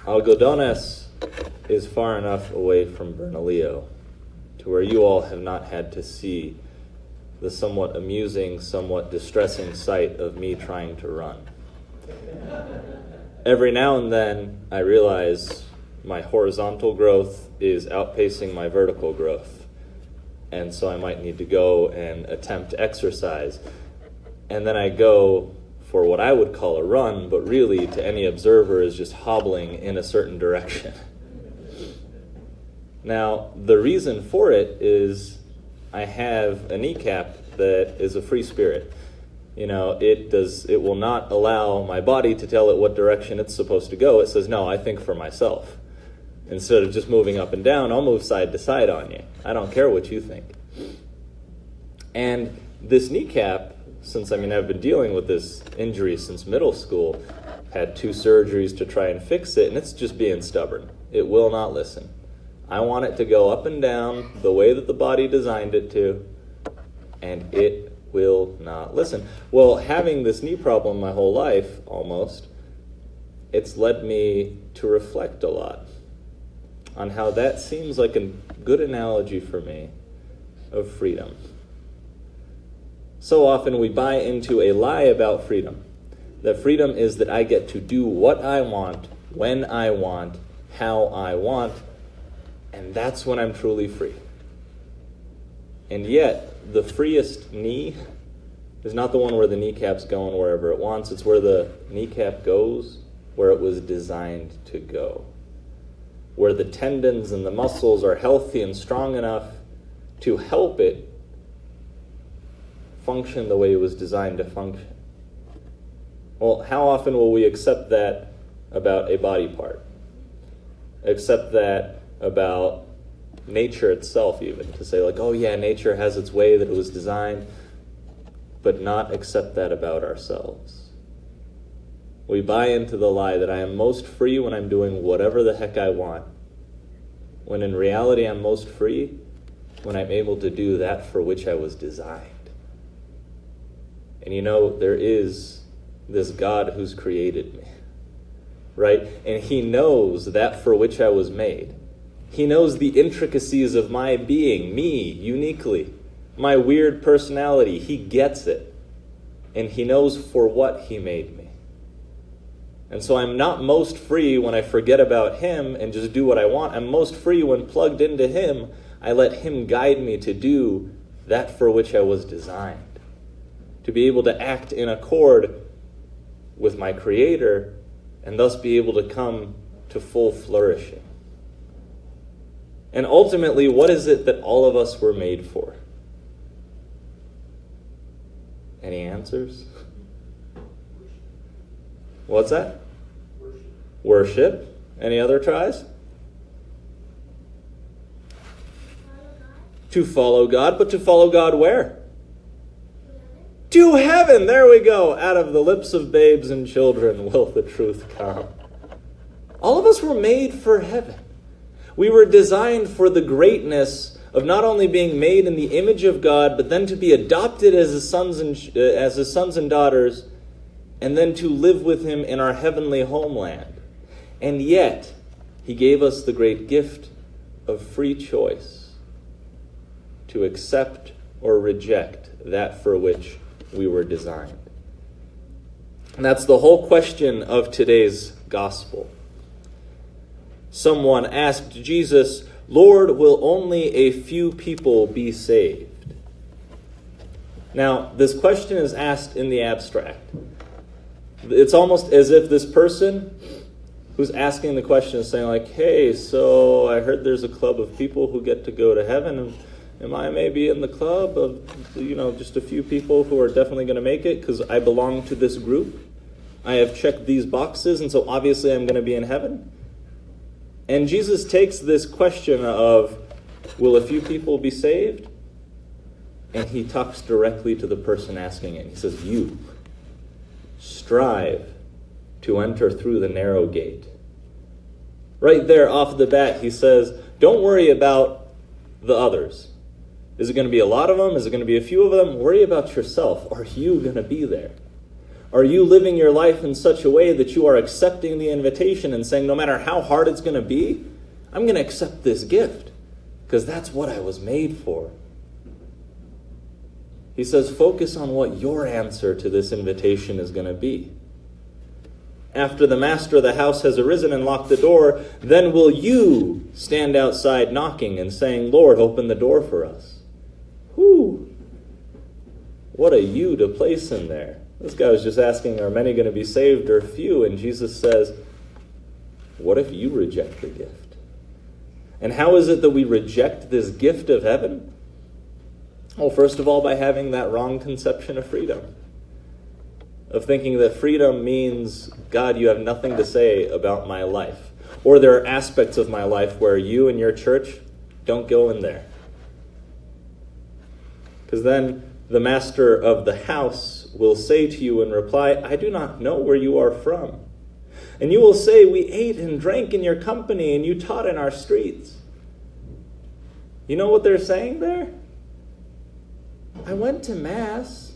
Algodones is far enough away from Bernalillo to where you all have not had to see the somewhat amusing, somewhat distressing sight of me trying to run. Every now and then, I realize my horizontal growth is outpacing my vertical growth, and so I might need to go and attempt exercise. And then I go for what I would call a run, but really to any observer is just hobbling in a certain direction. Now, the reason for it is I have a kneecap that is a free spirit. You know, it will not allow my body to tell it what direction it's supposed to go. It says, no, I think for myself. Instead of just moving up and down, I'll move side to side on you. I don't care what you think. And this kneecap, since I've been dealing with this injury since middle school, had 2 surgeries to try and fix it, and it's just being stubborn. It will not listen. I want it to go up and down the way that the body designed it to, and it will not listen. Well, having this knee problem my whole life, almost, it's led me to reflect a lot on how that seems like a good analogy for me of freedom. So often we buy into a lie about freedom. That freedom is that I get to do what I want, when I want, how I want, and that's when I'm truly free. And yet, the freest knee is not the one where the kneecap's going wherever it wants. It's where the kneecap goes where it was designed to go. Where the tendons and the muscles are healthy and strong enough to help it function the way it was designed to function. Well, how often will we accept that about a body part? Accept that about nature itself, even, to say like, oh yeah, nature has its way that it was designed, but not accept that about ourselves. We buy into the lie that I am most free when I'm doing whatever the heck I want, when in reality I'm most free when I'm able to do that for which I was designed. And there is this God who's created me, right? And he knows that for which I was made. He knows the intricacies of my being, me, uniquely, my weird personality. He gets it. And he knows for what he made me. And so I'm not most free when I forget about him and just do what I want. I'm most free when plugged into him, I let him guide me to do that for which I was designed. To be able to act in accord with my Creator and thus be able to come to full flourishing. And ultimately, what is it that all of us were made for? Any answers? What's that? Worship. Any other tries? To follow God, but to follow God where? To heaven. There we go. Out of the lips of babes and children will the truth come. All of us were made for heaven. We were designed for the greatness of not only being made in the image of God, but then to be adopted as his sons and daughters, and then to live with him in our heavenly homeland. And yet, he gave us the great gift of free choice to accept or reject that for which we were designed. And that's the whole question of today's gospel. Someone asked Jesus, Lord, will only a few people be saved? Now, this question is asked in the abstract. It's almost as if this person who's asking the question is saying like, hey, so I heard there's a club of people who get to go to heaven. Am I maybe in the club of, just a few people who are definitely going to make it because I belong to this group? I have checked these boxes, and so obviously I'm going to be in heaven. And Jesus takes this question of, will a few people be saved? And he talks directly to the person asking it. He says, you strive to enter through the narrow gate. Right there off the bat, he says, don't worry about the others. Is it going to be a lot of them? Is it going to be a few of them? Worry about yourself. Are you going to be there? Are you living your life in such a way that you are accepting the invitation and saying, no matter how hard it's going to be, I'm going to accept this gift because that's what I was made for? He says, focus on what your answer to this invitation is going to be. After the master of the house has arisen and locked the door, then will you stand outside knocking and saying, Lord, open the door for us. Whew. What a you to place in there. This guy was just asking, are many going to be saved or few? And Jesus says, what if you reject the gift? And how is it that we reject this gift of heaven? Well, first of all, by having that wrong conception of freedom. Of thinking that freedom means, God, you have nothing to say about my life. Or there are aspects of my life where you and your church don't go in there. Because then the master of the house will say to you in reply, I do not know where you are from. And you will say, we ate and drank in your company and you taught in our streets. You know what they're saying there? I went to Mass.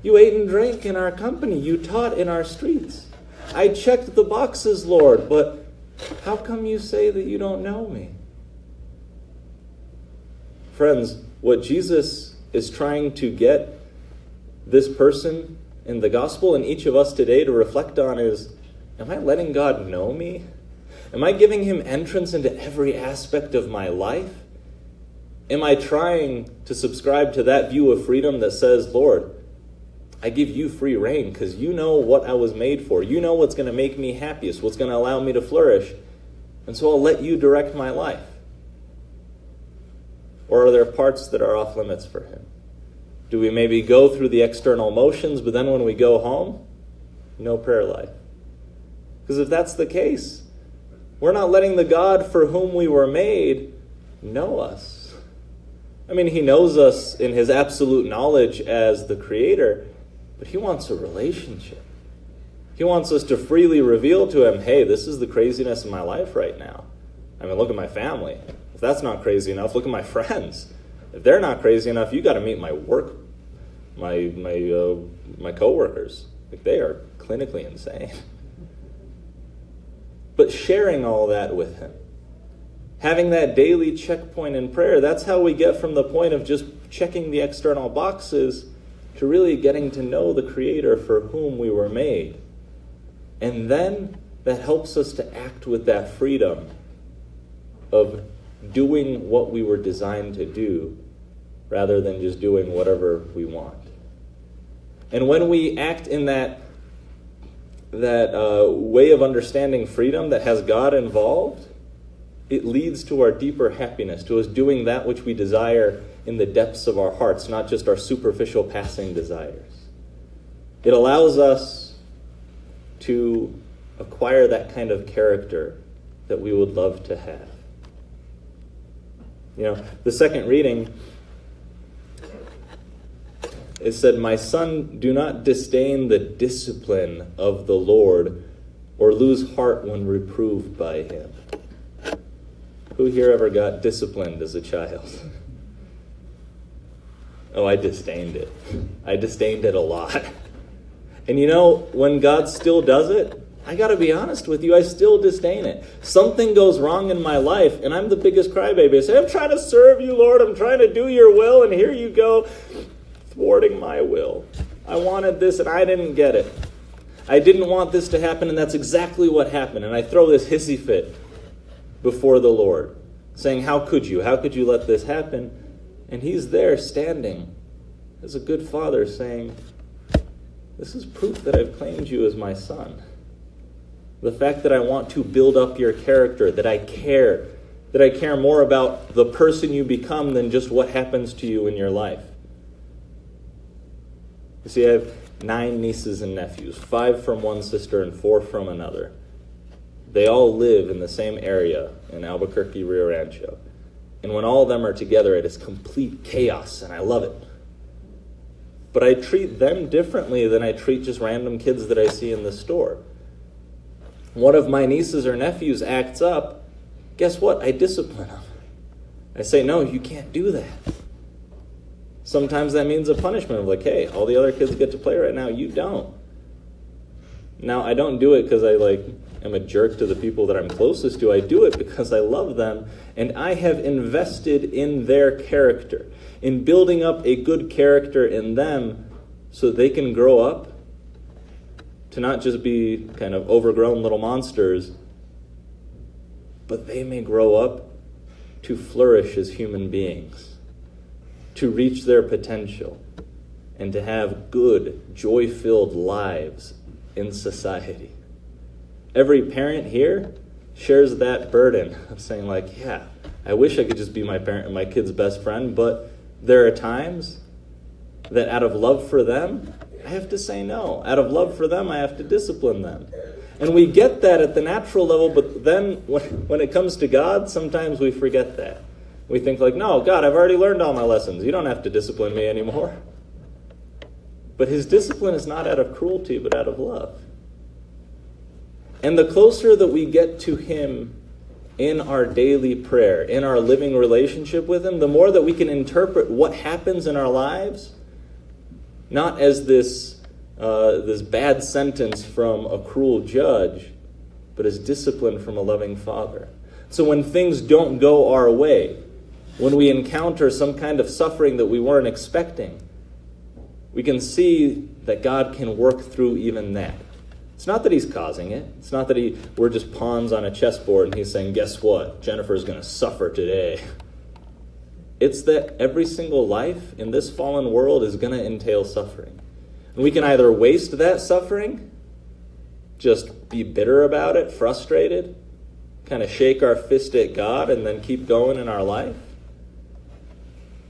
You ate and drank in our company. You taught in our streets. I checked the boxes, Lord, but how come you say that you don't know me? Friends, what Jesus is trying to get this person in the gospel and each of us today to reflect on is, am I letting God know me? Am I giving him entrance into every aspect of my life? Am I trying to subscribe to that view of freedom that says, Lord, I give you free reign because you know what I was made for. You know what's going to make me happiest, what's going to allow me to flourish. And so I'll let you direct my life. Or are there parts that are off limits for him? Do we maybe go through the external motions, but then when we go home, no prayer life? Because if that's the case, we're not letting the God for whom we were made know us. I mean, he knows us in his absolute knowledge as the creator, but he wants a relationship. He wants us to freely reveal to him, hey, this is the craziness in my life right now. I mean, look at my family. If that's not crazy enough, look at my friends. If they're not crazy enough, you got to meet my coworkers. Like, they are clinically insane. But sharing all that with him, having that daily checkpoint in prayer, that's how we get from the point of just checking the external boxes to really getting to know the Creator for whom we were made. And then that helps us to act with that freedom of doing what we were designed to do rather than just doing whatever we want. And when we act in that way of understanding freedom that has God involved, it leads to our deeper happiness, to us doing that which we desire in the depths of our hearts, not just our superficial passing desires. It allows us to acquire that kind of character that we would love to have. You know, the second reading, it said, my son, do not disdain the discipline of the Lord or lose heart when reproved by him. Who here ever got disciplined as a child? Oh, I disdained it. I disdained it a lot. And you know, when God still does it, I got to be honest with you, I still disdain it. Something goes wrong in my life, and I'm the biggest crybaby. I say, I'm trying to serve you, Lord. I'm trying to do your will, and here you go, thwarting my will. I wanted this, and I didn't get it. I didn't want this to happen, and that's exactly what happened. And I throw this hissy fit before the Lord, saying, how could you? How could you let this happen? And he's there standing as a good father saying, this is proof that I've claimed you as my son. The fact that I want to build up your character, that I care more about the person you become than just what happens to you in your life. You see, I have 9 nieces and nephews, 5 from one sister and 4 from another. They all live in the same area in Albuquerque, Rio Rancho. And when all of them are together, it is complete chaos, and I love it. But I treat them differently than I treat just random kids that I see in the store. One of my nieces or nephews acts up, guess what? I discipline them. I say, no, you can't do that. Sometimes that means a punishment of like, hey, all the other kids get to play right now, you don't. Now, I don't do it because I am a jerk to the people that I'm closest to. I do it because I love them, and I have invested in their character, in building up a good character in them so that they can grow up to not just be kind of overgrown little monsters, but they may grow up to flourish as human beings, to reach their potential, and to have good, joy-filled lives in society. Every parent here shares that burden of saying yeah, I wish I could just be my kid's best friend, but there are times that out of love for them, I have to say no. Out of love for them, I have to discipline them. And we get that at the natural level, but then when it comes to God, sometimes we forget that. We think no, God, I've already learned all my lessons. You don't have to discipline me anymore. But his discipline is not out of cruelty, but out of love. And the closer that we get to him in our daily prayer, in our living relationship with him, the more that we can interpret what happens in our lives, not as this bad sentence from a cruel judge, but as discipline from a loving Father. So when things don't go our way, when we encounter some kind of suffering that we weren't expecting, we can see that God can work through even that. It's not that he's causing it. It's not that we're just pawns on a chessboard and he's saying, guess what? Jennifer's going to suffer today. It's that every single life in this fallen world is going to entail suffering. And we can either waste that suffering, just be bitter about it, frustrated, kind of shake our fist at God and then keep going in our life.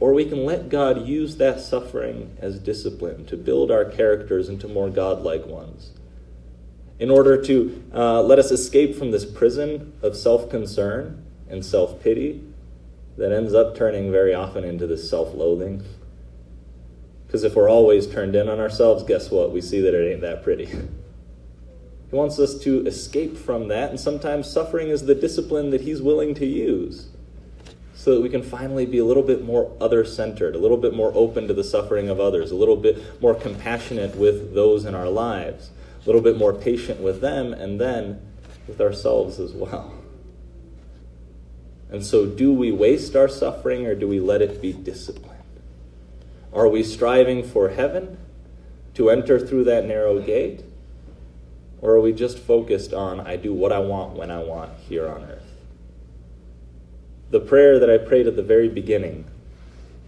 Or we can let God use that suffering as discipline to build our characters into more godlike ones, in order to let us escape from this prison of self-concern and self-pity that ends up turning very often into this self-loathing. Because if we're always turned in on ourselves, guess what? We see that it ain't that pretty. He wants us to escape from that, and sometimes suffering is the discipline that he's willing to use so that we can finally be a little bit more other-centered, a little bit more open to the suffering of others, a little bit more compassionate with those in our lives, a little bit more patient with them, and then with ourselves as well. And so do we waste our suffering, or do we let it be disciplined? Are we striving for heaven, to enter through that narrow gate? Or are we just focused on, I do what I want when I want here on earth? The prayer that I prayed at the very beginning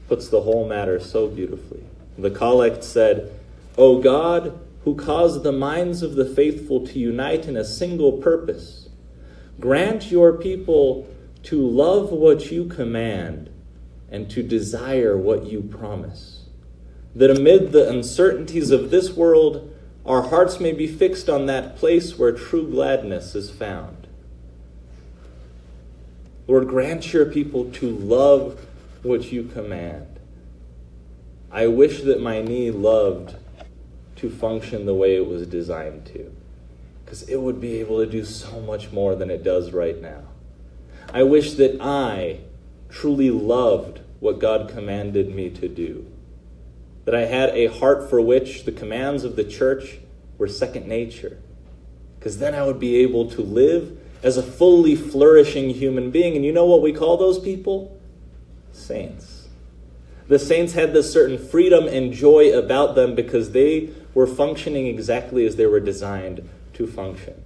puts the whole matter so beautifully. The collect said, O God, who caused the minds of the faithful to unite in a single purpose, grant your people to love what you command and to desire what you promise, that amid the uncertainties of this world, our hearts may be fixed on that place where true gladness is found. Lord, grant your people to love what you command. I wish that my knee loved to function the way it was designed to, because it would be able to do so much more than it does right now. I wish that I truly loved what God commanded me to do, that I had a heart for which the commands of the church were second nature, because then I would be able to live as a fully flourishing human being. And you know what we call those people? Saints. The saints had this certain freedom and joy about them because they were functioning exactly as they were designed to function.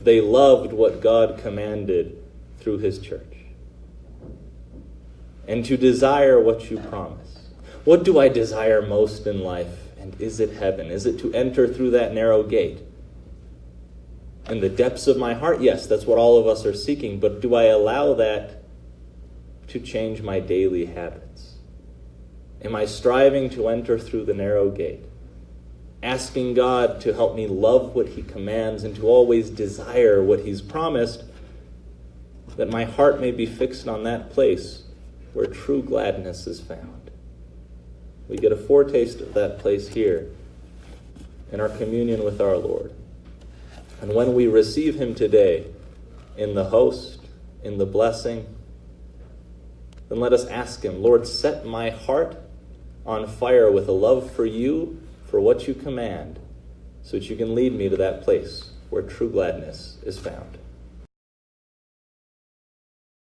They loved what God commanded through his church. And to desire what you promise. What do I desire most in life? And is it heaven? Is it to enter through that narrow gate? In the depths of my heart, yes, that's what all of us are seeking. But do I allow that to change my daily habits? Am I striving to enter through the narrow gate? Asking God to help me love what he commands and to always desire what he's promised, that my heart may be fixed on that place where true gladness is found. We get a foretaste of that place here in our communion with our Lord. And when we receive him today in the host, in the blessing, then let us ask him, Lord, set my heart on fire with a love for you, for what you command, so that you can lead me to that place where true gladness is found.